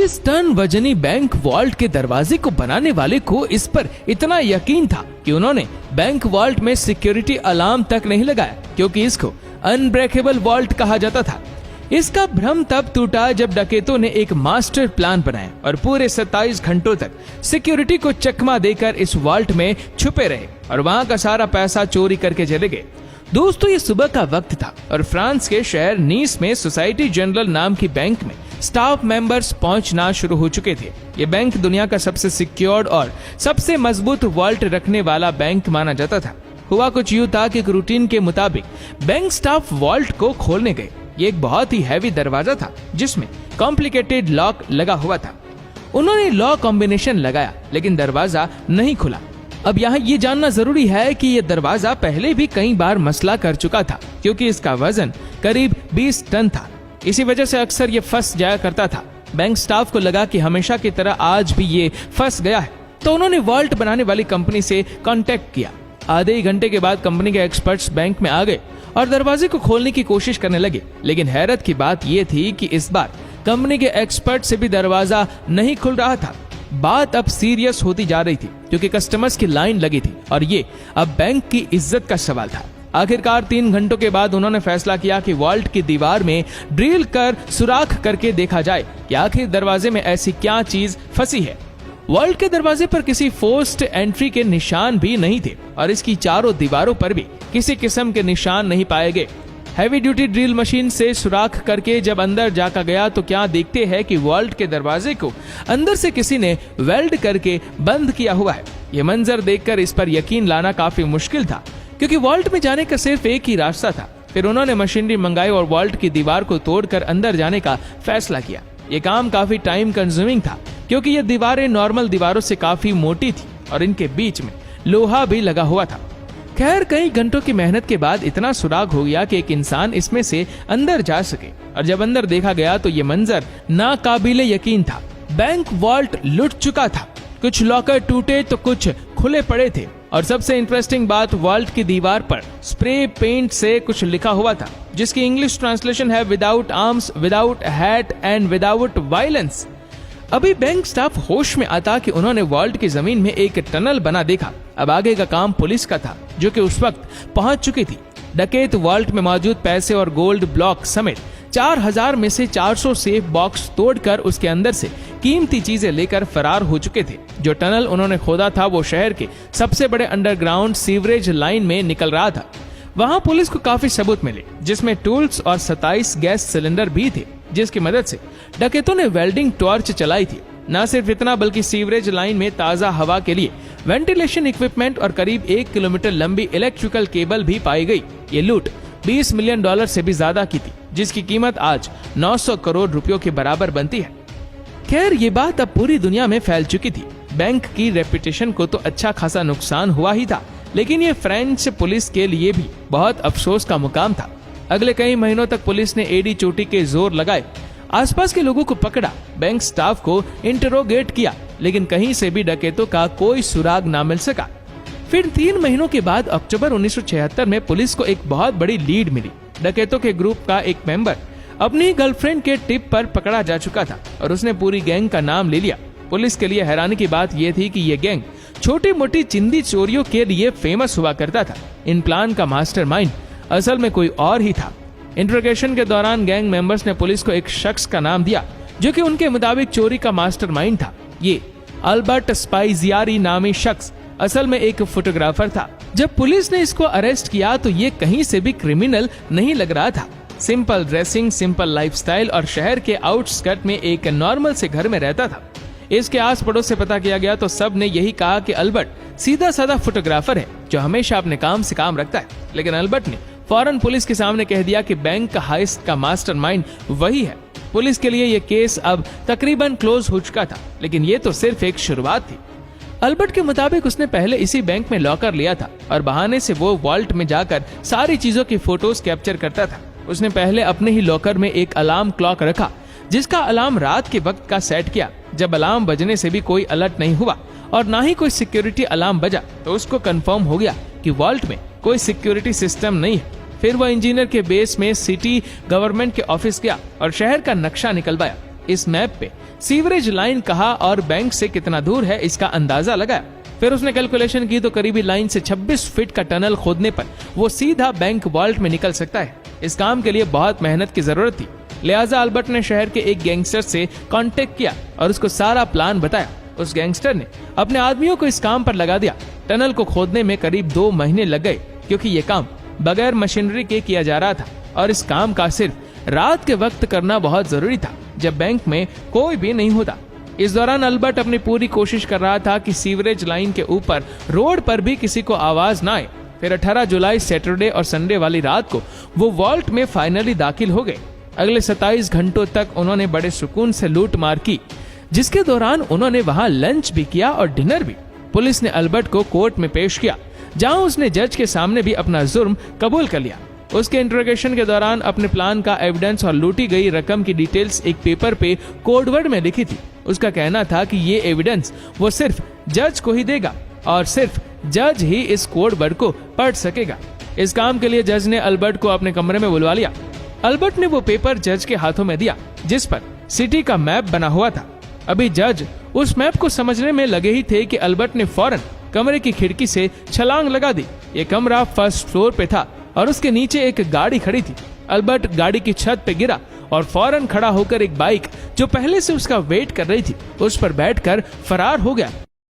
20 ton वजनी bank vault के दरवाजे को बनाने वाले को इस पर इतना यकीन था कि उन्होंने बैंक वॉल्ट में सिक्योरिटी अलार्म तक नहीं लगाया, क्योंकि इसको अनब्रेकेबल वॉल्ट कहा जाता था। इसका भ्रम तब टूटा जब डकैतों ने एक मास्टर प्लान बनाया और पूरे 27 घंटों तक सिक्योरिटी को चकमा देकर इस वॉल्ट में छुपे रहे और वहां का सारा पैसा चोरी करके चले गए। दोस्तों, ये सुबह का वक्त था और फ्रांस के शहर नीस में सोसाइटी जनरल नाम की बैंक में स्टाफ मेंबर्स पहुंचना शुरू हो चुके थे। ये बैंक दुनिया का सबसे सिक्योर्ड और सबसे मजबूत वॉल्ट रखने वाला बैंक माना जाता था। हुआ कुछ यूं था कि एक रूटीन के मुताबिक बैंक स्टाफ वॉल्ट को खोलने गए। ये एक बहुत ही हैवी दरवाजा था जिसमें कॉम्प्लिकेटेड लॉक लगा हुआ था। उन्होंने लॉक कॉम्बिनेशन लगाया लेकिन दरवाजा नहीं खुला। अब यहाँ ये जानना जरूरी है कि ये दरवाजा पहले भी कई बार मसला कर चुका था, क्योंकि इसका वजन करीब 20 टन था। इसी वजह से अक्सर ये फंस जाया करता था। बैंक स्टाफ को लगा कि हमेशा की तरह आज भी ये फंस गया है, तो उन्होंने वॉल्ट बनाने वाली कंपनी से कांटेक्ट किया। आधे ही घंटे के बाद कंपनी के एक्सपर्ट्स बैंक में आ गए और दरवाजे को खोलने की कोशिश करने लगे। लेकिन हैरत की बात यह थी कि इस बार कंपनी के एक्सपर्ट से भी दरवाजा नहीं खुल रहा था। बात अब सीरियस होती जा रही थी, क्योंकि कस्टमर्स की लाइन लगी थी और ये अब बैंक की इज्जत का सवाल था। आखिरकार 3 घंटों के बाद उन्होंने फैसला किया कि वॉल्ट की दीवार में ड्रिल कर सुराख करके देखा जाए कि आखिर दरवाजे में ऐसी क्या चीज फंसी है। वॉल्ट के दरवाजे पर किसी फोर्स्ड एंट्री के निशान भी नहीं थे और इसकी चारों दीवारों पर भी किसी किस्म के निशान नहीं पाए गए। हैवी ड्यूटी ड्रिल मशीन से सुराख करके जब अंदर जाका गया तो क्या देखते हैं कि वॉल्ट के दरवाजे को अंदर से किसी ने वेल्ड करके बंद किया हुआ है। ये मंजर देखकर इस पर यकीन लाना काफी मुश्किल था, क्योंकि वॉल्ट में जाने का सिर्फ एक ही रास्ता था। फिर उन्होंने मशीनरी मंगाई और वॉल्ट की दीवार को तोड़कर अंदर जाने का फैसला किया। ये काम काफी टाइम कंज्यूमिंग था, क्योंकि ये दीवारें नॉर्मल दीवारों से काफी मोटी थी और इनके बीच में लोहा भी लगा हुआ था। खैर, कई घंटों की मेहनत के बाद इतना सुराग हो गया कि एक इंसान इसमें से अंदर जा सके, और जब अंदर देखा गया तो ये मंजर नाकाबिले यकीन था। बैंक वॉल्ट लुट चुका था। कुछ लॉकर टूटे तो कुछ खुले पड़े थे, और सबसे इंटरेस्टिंग बात, वॉल्ट की दीवार पर स्प्रे पेंट से कुछ लिखा हुआ था, जिसकी इंग्लिश ट्रांसलेशन है without arms, without hat and without violence. अभी बैंक स्टाफ होश में आता कि उन्होंने वॉल्ट की जमीन में एक टनल बना देखा। अब आगे का काम पुलिस का था, जो कि उस वक्त पहुंच चुकी थी। डकैत वॉल्ट में मौजूद पैसे और गोल्ड ब्लॉक समेत 4000 में से 400 सेफ बॉक्स तोड़कर उसके अंदर से कीमती चीजें लेकर फरार हो चुके थे। जो टनल उन्होंने खोदा था वो शहर के सबसे बड़े अंडरग्राउंड सीवरेज लाइन में निकल रहा था। वहां पुलिस को काफी सबूत मिले, जिसमें टूल्स और 27 गैस सिलेंडर भी थे, जिसकी मदद से डकैतों ने वेल्डिंग टॉर्च चलाई थी। न सिर्फ इतना, बल्कि सीवरेज लाइन में ताजा हवा के लिए वेंटिलेशन इक्विपमेंट और करीब 1 किलोमीटर लंबी इलेक्ट्रिकल केबल भी पाई गई। ये लूट $20 मिलियन से भी ज्यादा की थी, जिसकी कीमत आज 900 करोड़ रुपयों के बराबर बनती है। खैर, ये बात अब पूरी दुनिया में फैल चुकी थी। बैंक की रेपुटेशन को तो अच्छा खासा नुकसान हुआ ही था, लेकिन ये फ्रेंच पुलिस के लिए भी बहुत अफसोस का मुकाम था। अगले कई महीनों तक पुलिस ने एडी चोटी के जोर लगाए, आसपास के लोगों को पकड़ा, बैंक स्टाफ को इंटरोगेट किया, लेकिन कहीं से भी डकैतों का कोई सुराग ना मिल सका। फिर 3 महीनों के बाद अक्टूबर 1976 में पुलिस को एक बहुत बड़ी लीड मिली। डकैतों के ग्रुप का एक मेंबर अपनी गर्लफ्रेंड के टिप पर पकड़ा जा चुका था और उसने पूरी गैंग का नाम ले लिया। पुलिस के लिए हैरानी की बात यह थी कि यह गैंग छोटी मोटी चिंदी चोरियों के लिए फेमस हुआ करता था। इन प्लान का मास्टरमाइंड असल में कोई और ही था। इंट्रोगेशन के दौरान गैंग मेंबर्स ने पुलिस को एक शख्स का नाम दिया, जो कि उनके मुताबिक चोरी का मास्टरमाइंड था। ये अल्बर्ट स्पाइजियारी नामी शख्स असल में एक फोटोग्राफर था। जब पुलिस ने इसको अरेस्ट किया तो ये कहीं से भी क्रिमिनल नहीं लग रहा था। सिंपल ड्रेसिंग, सिंपल लाइफस्टाइल और शहर के आउटस्कर्ट में एक नॉर्मल से घर में रहता था। इसके आस पड़ोस से पता किया गया तो सब ने यही कहा कि अल्बर्ट सीधा साधा फोटोग्राफर है जो हमेशा अपने काम से काम रखता है। लेकिन अल्बर्ट ने फौरन पुलिस के सामने कह दिया कि बैंक का हाइस्ट का मास्टरमाइंड वही है। पुलिस के लिए यह केस अब तकरीबन क्लोज हो चुका था, लेकिन ये तो सिर्फ एक शुरुआत थी। अल्बर्ट के मुताबिक उसने पहले इसी बैंक में लॉकर लिया था और बहाने से वो वॉल्ट में जाकर सारी चीजों की फोटोज कैप्चर करता था। उसने पहले अपने ही लॉकर में एक अलार्म क्लॉक रखा, जिसका अलार्म रात के वक्त का सेट किया। जब अलार्म बजने से भी कोई अलर्ट नहीं हुआ और ना ही कोई सिक्योरिटी अलार्म बजा, तो उसको कंफर्म हो गया कि वॉल्ट में कोई सिक्योरिटी सिस्टम नहीं है। फिर वह इंजीनियर के बेस में सिटी गवर्नमेंट के ऑफिस गया और शहर का नक्शा निकलवाया। इस मैप पे सीवरेज लाइन कहाँ और बैंक से कितना दूर है इसका अंदाजा लगाया। फिर उसने कैलकुलेशन की तो करीबी लाइन से 26 फीट का टनल खोदने पर वो सीधा बैंक वॉल्ट में निकल सकता है। इस काम के लिए बहुत मेहनत की जरूरत थी, लिहाजा अल्बर्ट ने शहर के एक गैंगस्टर से कांटेक्ट किया और उसको सारा प्लान बताया। उस गैंगस्टर ने अपने आदमियों को इस काम पर लगा दिया। टनल को खोदने में करीब 2 महीने लग गए, क्योंकि ये काम बगैर मशीनरी के किया जा रहा था और इस काम का सिर्फ रात के वक्त करना बहुत जरूरी था, जब बैंक में कोई भी नहीं होता। इस दौरान अल्बर्ट अपनी पूरी कोशिश कर रहा था कि सीवरेज लाइन के ऊपर रोड पर भी किसी को आवाज ना आए। फिर 18 जुलाई सैटरडे और संडे वाली रात को वो वॉल्ट में फाइनली दाखिल हो गए। अगले 27 घंटों तक उन्होंने बड़े सुकून से लूट मार की, जिसके दौरान उन्होंने वहां लंच भी किया और डिनर भी। पुलिस ने अल्बर्ट को कोर्ट में पेश किया, जहां उसने जज के सामने भी अपना जुर्म कबूल कर लिया। उसके इंट्रोगेशन के दौरान अपने प्लान का एविडेंस और लूटी गई रकम की डिटेल्स एक पेपर पे कोडवर्ड में लिखी थी। उसका कहना था कि ये एविडेंस वो सिर्फ जज को ही देगा और सिर्फ जज ही इस कोडवर्ड को पढ़ सकेगा। इस काम के लिए जज ने अल्बर्ट को अपने कमरे में बुलवा लिया। अल्बर्ट ने वो पेपर जज के हाथों में दिया, जिस पर सिटी का मैप बना हुआ था। अभी जज उस मैप को समझने में लगे ही थे कि अल्बर्ट ने फौरन कमरे की खिड़की से छलांग लगा दी। ये कमरा फर्स्ट फ्लोर पे था और उसके नीचे एक गाड़ी खड़ी थी। अल्बर्ट गाड़ी की छत पे गिरा और फौरन खड़ा होकर एक बाइक जो पहले से उसका वेट कर रही थी उस पर बैठकर फरार हो गया।